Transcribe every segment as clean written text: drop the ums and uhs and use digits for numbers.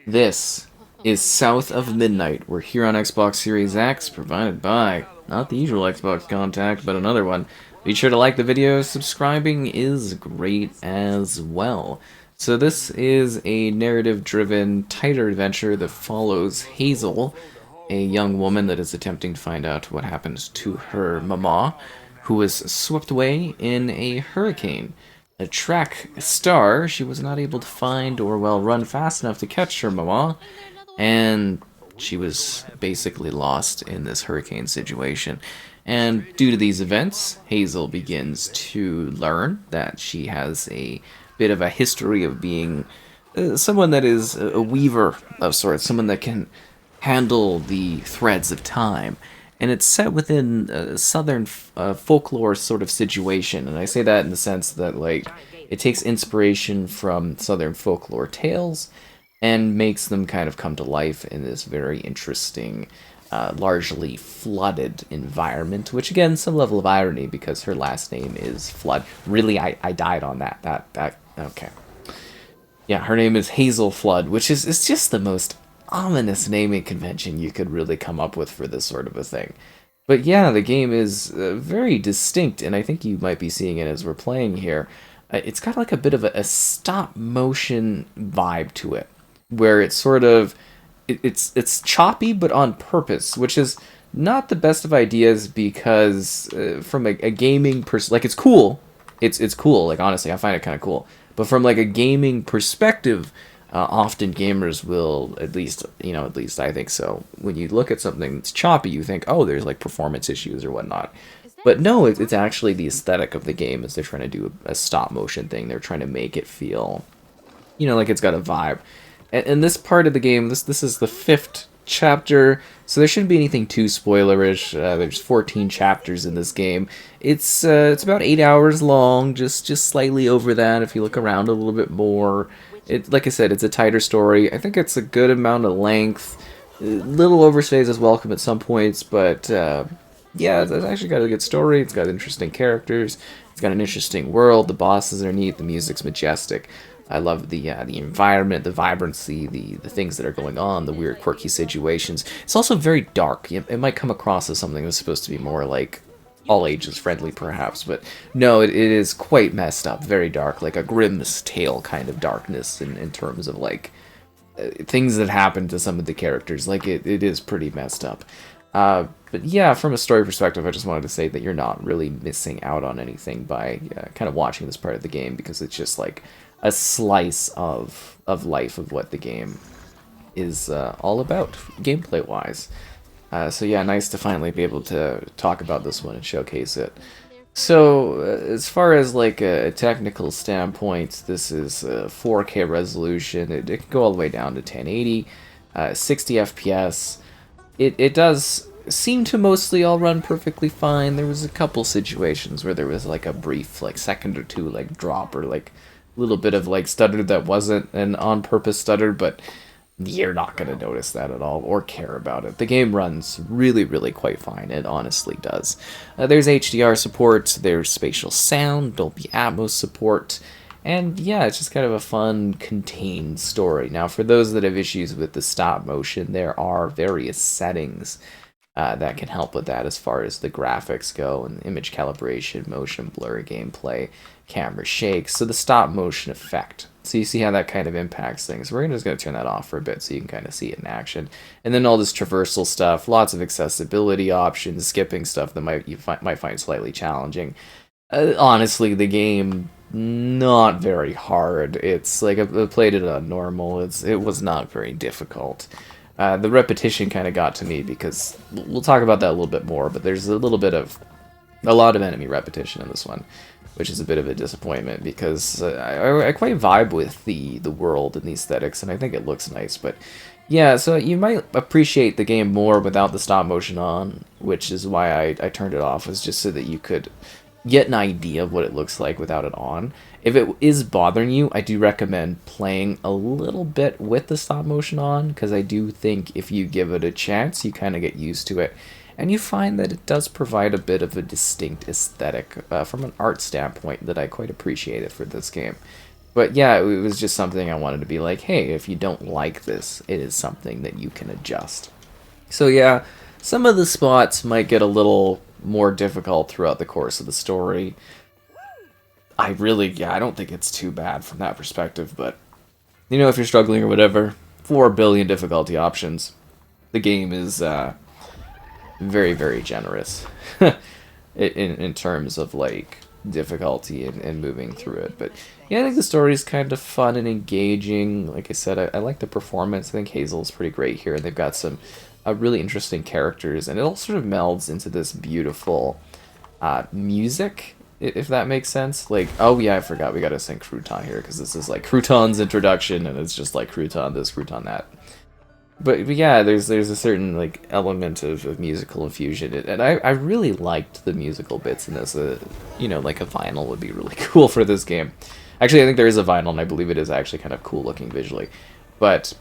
This is South of Midnight. We're here on Xbox Series X, provided by not the usual Xbox contact, but another one. Be sure to like the video. Subscribing is great as well. So this is a narrative-driven, tighter adventure that follows Hazel, a young woman that is attempting to find out what happened to her mama, who was swept away in a hurricane. A track star, she was not able to find or, well, run fast enough to catch her mama, and she was basically lost in this hurricane situation. And due to these events, Hazel begins to learn that she has a bit of a history of being someone that is a weaver of sorts, someone that can handle the threads of time. And it's set within a southern folklore sort of situation. And I say that in the sense that, like, it takes inspiration from southern folklore tales and makes them kind of come to life in this very interesting, largely flooded environment, which, again, some level of irony because her last name is Flood. Really, I died on that, okay. Yeah, her name is Hazel Flood, which is just the most ominous naming convention you could really come up with for this sort of a thing. But yeah, the game is very distinct, and I think you might be seeing it as we're playing here. It's got like a bit of a stop motion vibe to it, where it's sort of it's choppy but on purpose, which is not the best of ideas because from a gaming like it's cool, it's cool. Like honestly, I find it kind of cool. But from like a gaming perspective, often gamers will, at least I think so. When you look at something that's choppy, you think, oh, there's like performance issues or whatnot. But no, it's actually the aesthetic of the game as they're trying to do a stop motion thing. They're trying to make it feel, like it's got a vibe. And this part of the game, this is the 5th chapter, so there shouldn't be anything too spoilerish. There's 14 chapters in this game. It's about 8 hours long, just slightly over that if you look around a little bit more. Like I said, it's a tighter story. I think it's a good amount of length. A little overstays as welcome at some points, but yeah, it's actually got a good story. It's got interesting characters. It's got an interesting world. The bosses are neat. The music's majestic. I love the environment, the vibrancy, the things that are going on, the weird, quirky situations. It's also very dark. It might come across as something that's supposed to be more like all ages friendly, perhaps, but no, it is quite messed up, very dark, like a Grimm's Tale kind of darkness in terms of like things that happen to some of the characters. Like it is pretty messed up. But yeah, from a story perspective, I just wanted to say that you're not really missing out on anything by kind of watching this part of the game because it's just like a slice of life of what the game is all about, gameplay-wise. So yeah, nice to finally be able to talk about this one and showcase it. So as far as like a technical standpoint, this is 4K resolution. It can go all the way down to 1080, 60 FPS. It does seem to mostly all run perfectly fine. There was a couple situations where there was like a brief like second or two like drop or like little bit of like stutter that wasn't an on-purpose stutter, but you're not going to notice that at all or care about it. The game runs really, really quite fine. It honestly does. There's HDR support, there's spatial sound, Dolby Atmos support, and yeah, it's just kind of a fun, contained story. Now, for those that have issues with the stop motion, there are various settings that can help with that as far as the graphics go and image calibration, motion blur, gameplay, camera shakes, so the stop motion effect. So you see how that kind of impacts things. We're just going to turn that off for a bit so you can kind of see it in action. And then all this traversal stuff, lots of accessibility options, skipping stuff that you might find slightly challenging. Honestly, the game, not very hard. It's like I played it on normal. It was not very difficult. The repetition kind of got to me because we'll talk about that a little bit more, but there's a lot of enemy repetition in this one, which is a bit of a disappointment because I quite vibe with the world and the aesthetics, and I think it looks nice. But yeah, so you might appreciate the game more without the stop motion on, which is why I turned it off, was just so that you could get an idea of what it looks like without it on. If it is bothering you, I do recommend playing a little bit with the stop motion on, because I do think if you give it a chance, you kind of get used to it. And you find that it does provide a bit of a distinct aesthetic from an art standpoint that I quite appreciated for this game. But yeah, it was just something I wanted to be like, hey, if you don't like this, it is something that you can adjust. So yeah, some of the spots might get a little more difficult throughout the course of the story. I don't think it's too bad from that perspective, but, you know, if you're struggling or whatever, 4 billion difficulty options. The game is very, very generous in terms of, like, difficulty and moving through it. But yeah, I think the story is kind of fun and engaging. Like I said, I like the performance. I think Hazel's pretty great here, and they've got some really interesting characters, and it all sort of melds into this beautiful music, if that makes sense. Like, oh yeah, I forgot, we gotta sing Crouton here, because this is like Crouton's introduction, and it's just like Crouton this, Crouton that. But yeah, there's a certain like element of musical infusion, and I really liked the musical bits in this. You know, like a vinyl would be really cool for this game. Actually, I think there is a vinyl, and I believe it is actually kind of cool looking visually. But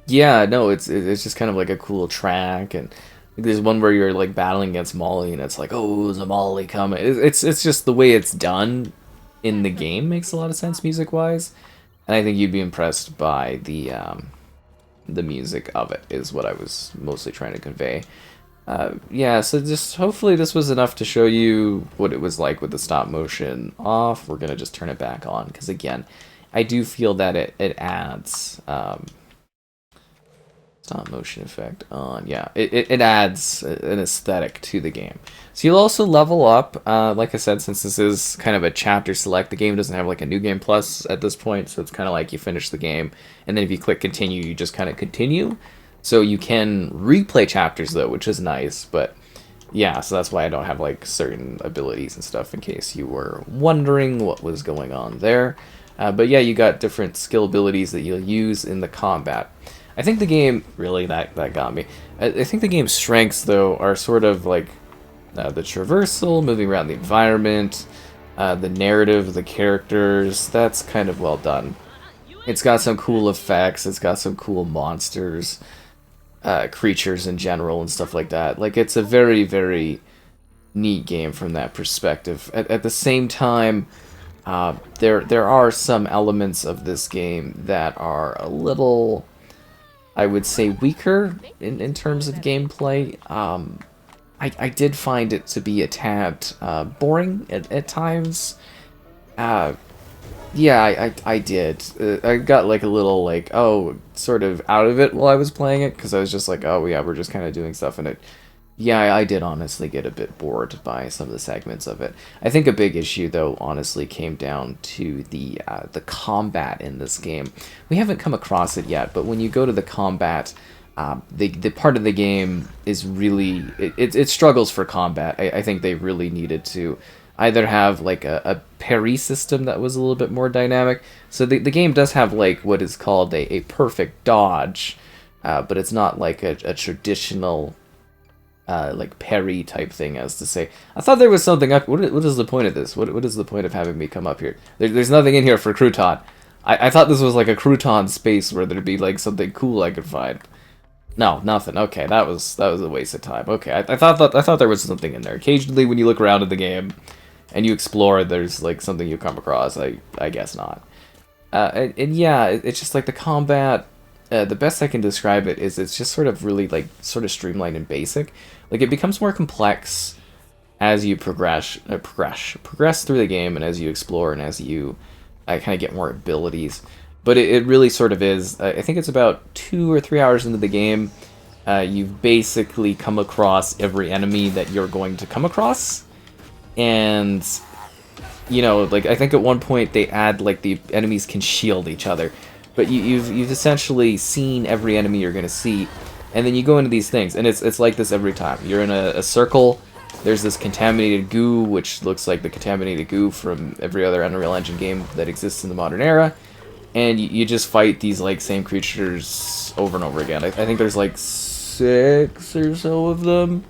yeah, no, it's just kind of like a cool track, and there's one where you're like battling against Molly, and it's like, oh, there's a Molly coming. It's just the way it's done in the game makes a lot of sense music wise, and I think you'd be impressed by the music of it is what I was mostly trying to convey. Yeah, so just hopefully this was enough to show you what it was like with the stop motion off. We're gonna just turn it back on, because again, I do feel that it adds stop motion effect on. Yeah, it adds an aesthetic to the game. So you'll also level up, like I said, since this is kind of a chapter select, the game doesn't have like a new game plus at this point, so it's kind of like you finish the game, and then if you click continue, you just kind of continue. So you can replay chapters though, which is nice, but yeah, so that's why I don't have like certain abilities and stuff, in case you were wondering what was going on there. But yeah, you got different skill abilities that you'll use in the combat. I think the game, really, that got me. I think the game's strengths, though, are sort of like the traversal, moving around the environment, the narrative, the characters. That's kind of well done. It's got some cool effects, it's got some cool monsters, creatures in general, and stuff like that. Like, it's a very, very neat game from that perspective. At the same time, there are some elements of this game that are a little, I would say, weaker in terms of gameplay. I did find it to be a tad boring at times. Yeah, I did. I got like a little like, oh, sort of out of it while I was playing it, because I was just like, oh yeah, we're just kind of doing stuff in it. Yeah, I did honestly get a bit bored by some of the segments of it. I think a big issue, though, honestly came down to the combat in this game. We haven't come across it yet, but when you go to the combat, the part of the game is really, it struggles for combat. I think they really needed to either have like a parry system that was a little bit more dynamic. So the game does have like what is called a perfect dodge, but it's not like a traditional like parry type thing, as to say. I thought there was something up. What is the point of this? What is the point of having me come up here? There's nothing in here for Crouton. I thought this was like a Crouton space where there'd be like something cool I could find. No, nothing. Okay, that was a waste of time. Okay, I thought there was something in there. Occasionally, when you look around in the game and you explore, there's like something you come across. I guess not. And yeah, it's just like the combat. The best I can describe it is it's just sort of really like sort of streamlined and basic. Like, it becomes more complex as you progress through the game, and as you explore, and as you kind of get more abilities. But it really sort of is. I think it's about 2 or 3 hours into the game. You've basically come across every enemy that you're going to come across, and you know, like, I think at one point they add like the enemies can shield each other. But you've essentially seen every enemy you're going to see, and then you go into these things, and it's like this every time. You're in a circle, there's this contaminated goo, which looks like the contaminated goo from every other Unreal Engine game that exists in the modern era, and you just fight these like same creatures over and over again. I think there's like 6 or so of them,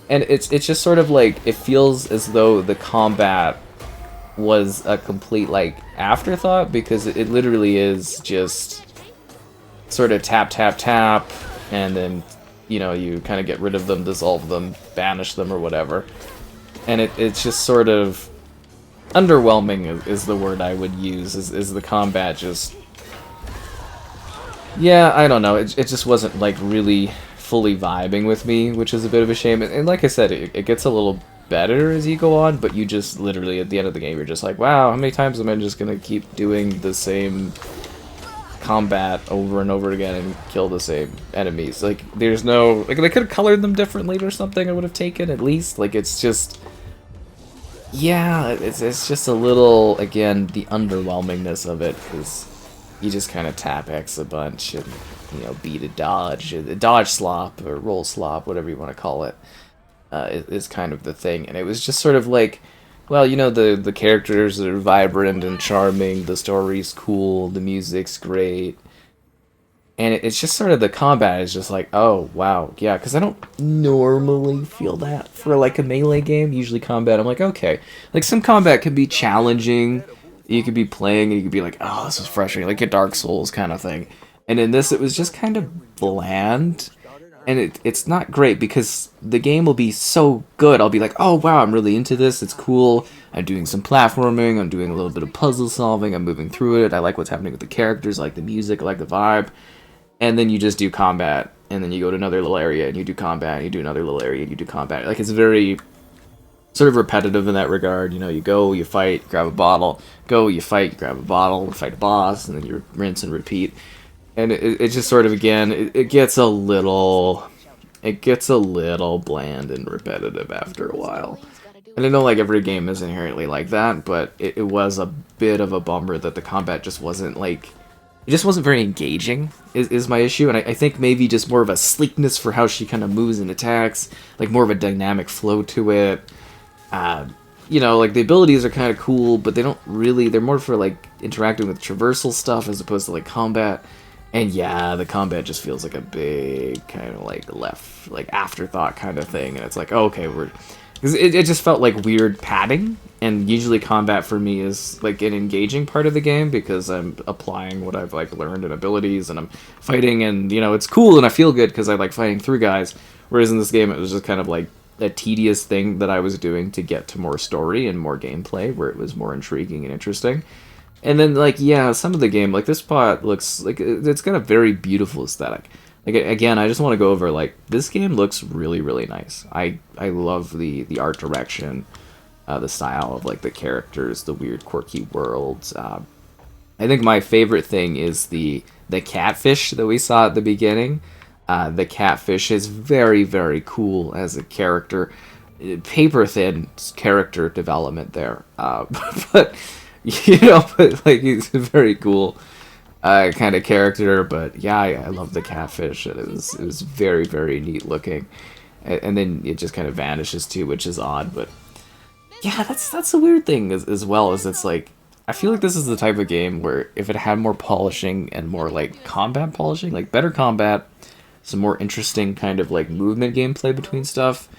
and it's just sort of like, it feels as though the combat was a complete like afterthought, because it literally is just sort of tap tap tap, and then, you know, you kind of get rid of them, dissolve them, banish them, or whatever. And it's just sort of, underwhelming is the word I would use. Is the combat just... Yeah, I don't know. It just wasn't like really fully vibing with me, which is a bit of a shame. And like I said, it gets a little better as you go on, but you just literally at the end of the game you're just like, wow, how many times am I just gonna keep doing the same combat over and over again and kill the same enemies? Like, there's no, like, they could have colored them differently or something. I would have taken at least. Like, it's just, yeah, it's just a little, again, the underwhelmingness of it is you just kind of tap X a bunch and, you know, beat a dodge slop or roll slop, whatever you want to call it, is kind of the thing. And it was just sort of like, well, you know, the characters are vibrant and charming, the story's cool, the music's great, and it's just sort of the combat is just like, oh, wow, yeah, because I don't normally feel that for, like, a melee game. Usually combat, I'm like, okay. Like, some combat can be challenging, you could be playing and you could be like, oh, this is frustrating, like a Dark Souls kind of thing. And in this, it was just kind of bland, and it's not great because the game will be so good. I'll be like, oh wow, I'm really into this, it's cool, I'm doing some platforming, I'm doing a little bit of puzzle solving, I'm moving through it, I like what's happening with the characters, I like the music, I like the vibe. And then you just do combat, and then you go to another little area and you do combat, and you do another little area and you do combat. Like, it's very sort of repetitive in that regard. You know, you go, you fight, grab a bottle, go, you fight, you grab a bottle, fight a boss, and then you rinse and repeat. And it just sort of, again, it gets a little bland and repetitive after a while. And I know, like, every game is inherently like that, but it was a bit of a bummer that the combat just wasn't, like, it just wasn't very engaging, is my issue. And I think maybe just more of a sleekness for how she kind of moves and attacks, like more of a dynamic flow to it. You know, like, the abilities are kind of cool, but they don't really, they're more for, like, interacting with traversal stuff as opposed to, like, combat. And yeah, the combat just feels like a big kind of like afterthought kind of thing, and it's like, oh, okay, it just felt like weird padding. And usually combat for me is like an engaging part of the game because I'm applying what I've like learned and abilities, and I'm fighting, and you know, it's cool and I feel good because I like fighting through guys. Whereas in this game it was just kind of like a tedious thing that I was doing to get to more story and more gameplay where it was more intriguing and interesting. And then, like, yeah, some of the game, like, this spot looks like it's got a very beautiful aesthetic. Like, again, I just want to go over, like, this game looks really, really nice. I love the art direction, the style of, like, the characters, the weird, quirky worlds. I think my favorite thing is the catfish that we saw at the beginning. The catfish is very, very cool as a character. Paper-thin character development there. But... You know, but like, he's a very cool kind of character. But yeah, I love the catfish. It was very, very neat looking, and then it just kind of vanishes too, which is odd. But yeah, that's a weird thing as well. As it's like, I feel like this is the type of game where if it had more polishing and more like combat polishing, like better combat, some more interesting kind of like movement gameplay between stuff,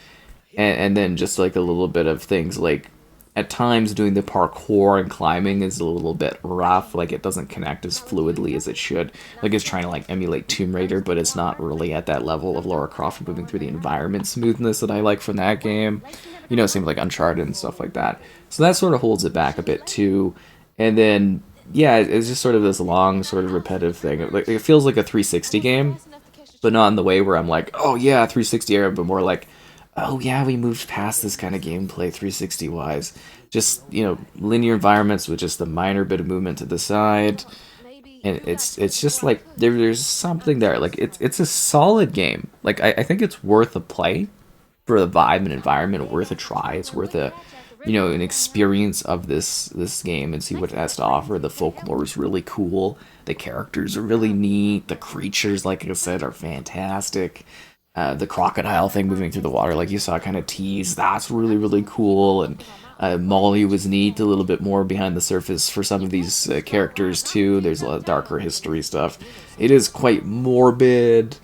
and then just like a little bit of things like, at times doing the parkour and climbing is a little bit rough, like it doesn't connect as fluidly as it should. Like, it's trying to like emulate Tomb Raider, but it's not really at that level of Lara Croft moving through the environment smoothness that I like from that game. You know, it seems like Uncharted and stuff like that. So that sort of holds it back a bit too. And then, yeah, it's just sort of this long, sort of repetitive thing. Like, it feels like a 360 game, but not in the way where I'm like, oh yeah, 360 era, but more like, oh yeah, we moved past this kind of gameplay 360 wise. Just, you know, linear environments with just a minor bit of movement to the side. And it's just like there's something there. Like, it's a solid game. Like, I think it's worth a play for the vibe and environment, worth a try. It's worth a, you know, an experience of this game and see what it has to offer. The folklore is really cool. The characters are really neat. The creatures, like I said, are fantastic. The crocodile thing moving through the water, like you saw, kind of teased. That's really, really cool. And Molly was neat, a little bit more behind the surface for some of these characters too. There's a lot of darker history stuff. It is quite morbid.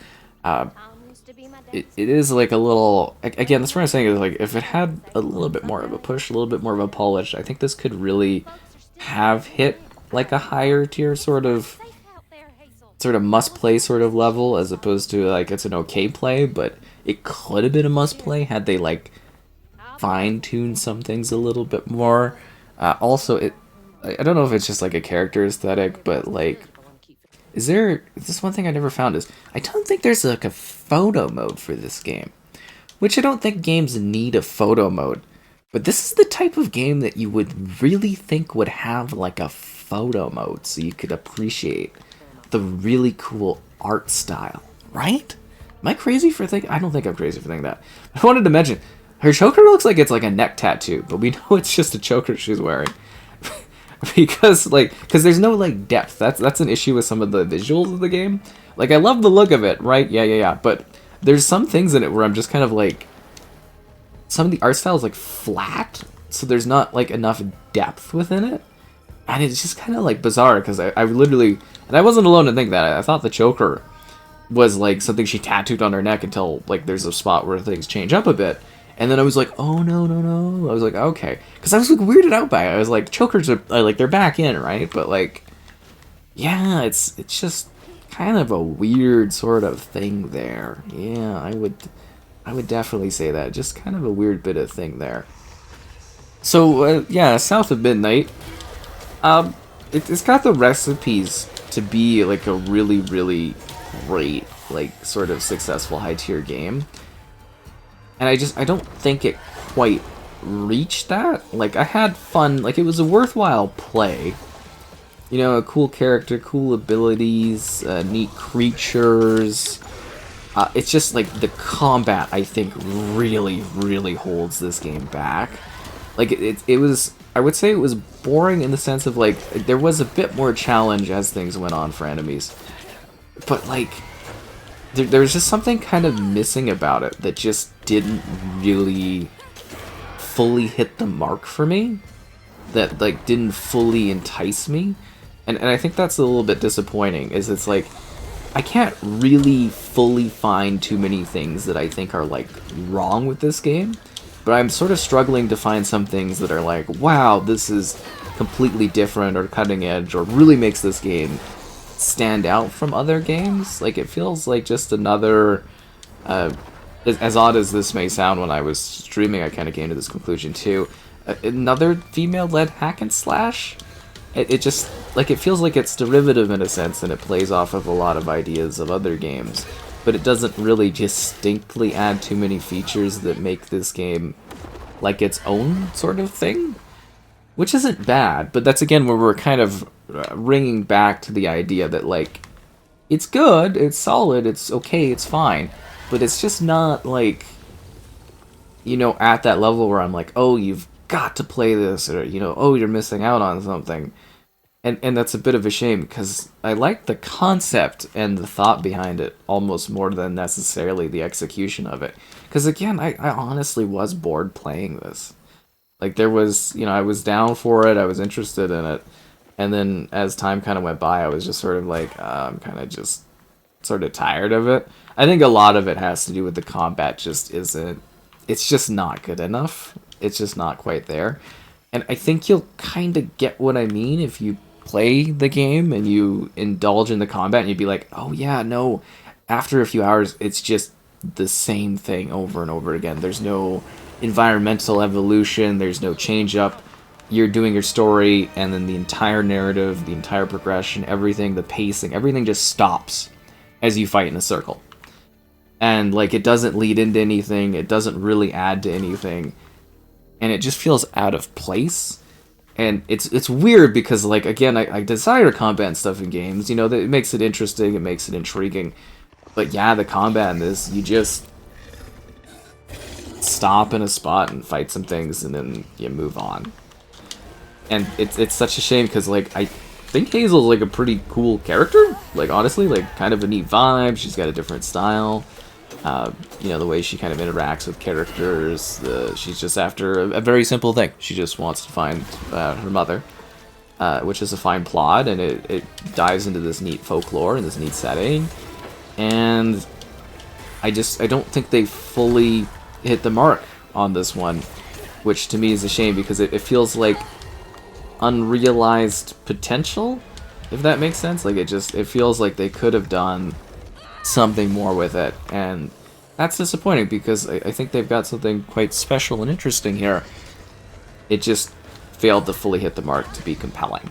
It is like a little, again, that's what I'm saying, is like, if it had a little bit more of a push, a little bit more of a polish, I think this could really have hit like a higher tier sort of must play sort of level, as opposed to like it's an okay play, but it could have been a must play had they like fine-tuned some things a little bit more. Also, I don't know if it's just like a character aesthetic, but like, is this one thing I never found is, I don't think there's like a photo mode for this game. Which I don't think games need a photo mode. But this is the type of game that you would really think would have like a photo mode so you could appreciate the really cool art style, right? Am I crazy for thinking? I don't think I'm crazy for thinking that. I wanted to mention, her choker looks like it's like a neck tattoo, but we know it's just a choker she's wearing. because there's no like depth. That's an issue with some of the visuals of the game. Like I love the look of it, right? Yeah. But there's some things in it where I'm just kind of like, some of the art style is like flat, so there's not like enough depth within it, and it's just kind of like bizarre because I literally, and I wasn't alone to think that. I thought the choker was like something she tattooed on her neck until like there's a spot where things change up a bit, and then I was like, oh no. I was like, okay, because I was like weirded out by it. I was like, chokers are like they're back in, right? But like, yeah, it's just kind of a weird sort of thing there. Yeah, I would definitely say that. Just kind of a weird bit of thing there. So, yeah, South of Midnight. It's got the recipes to be, like, a really, really great, like, sort of successful high-tier game. And I don't think it quite reached that. Like, I had fun. Like, it was a worthwhile play. You know, a cool character, cool abilities, neat creatures. It's just like the combat, I think, really, really holds this game back. Like it was, I would say it was boring in the sense of like there was a bit more challenge as things went on for enemies, but like there was just something kind of missing about it that just didn't really fully hit the mark for me. That like didn't fully entice me, and I think that's a little bit disappointing. Is it's like, I can't really fully find too many things that I think are, like, wrong with this game, but I'm sort of struggling to find some things that are like, wow, this is completely different or cutting edge or really makes this game stand out from other games. Like, it feels like just another, as odd as this may sound when I was streaming, I kind of came to this conclusion too, another female-led hack and slash. It just, like, it feels like it's derivative in a sense, and it plays off of a lot of ideas of other games, but it doesn't really distinctly add too many features that make this game like its own sort of thing, which isn't bad, but that's again where we're kind of ringing back to the idea that, like, it's good, it's solid, it's okay, it's fine, but it's just not, like, you know, at that level where I'm like, oh, you've got to play this, or, you know, oh, you're missing out on something. And that's a bit of a shame, because I like the concept and the thought behind it almost more than necessarily the execution of it. Because again, I honestly was bored playing this. Like, there was, you know, I was down for it, I was interested in it, and then as time kind of went by, I was just sort of like, I'm kind of just sort of tired of it. I think a lot of it has to do with the combat just isn't, it's just not good enough. It's just not quite there. And I think you'll kind of get what I mean if you play the game and you indulge in the combat and you'd be like, oh yeah, no, after a few hours, it's just the same thing over and over again. There's no environmental evolution, there's no change up. You're doing your story, and then the entire narrative, the entire progression, everything, the pacing, everything just stops as you fight in a circle. And like, it doesn't lead into anything, it doesn't really add to anything, and it just feels out of place. And it's weird because, like, again, I desire combat and stuff in games, you know, that it makes it interesting, it makes it intriguing. But yeah, the combat in this, you just stop in a spot and fight some things and then you move on. And it's such a shame because, like, I think Hazel's, like, a pretty cool character. Like, honestly, like, kind of a neat vibe, she's got a different style. You know, the way she kind of interacts with characters, she's just after a very simple thing. She just wants to find her mother, which is a fine plot, and it dives into this neat folklore and this neat setting. And I don't think they fully hit the mark on this one, which to me is a shame because it feels like unrealized potential, if that makes sense. Like, it feels like they could have done something more with it, and that's disappointing because I think they've got something quite special and interesting here. It just failed to fully hit the mark to be compelling.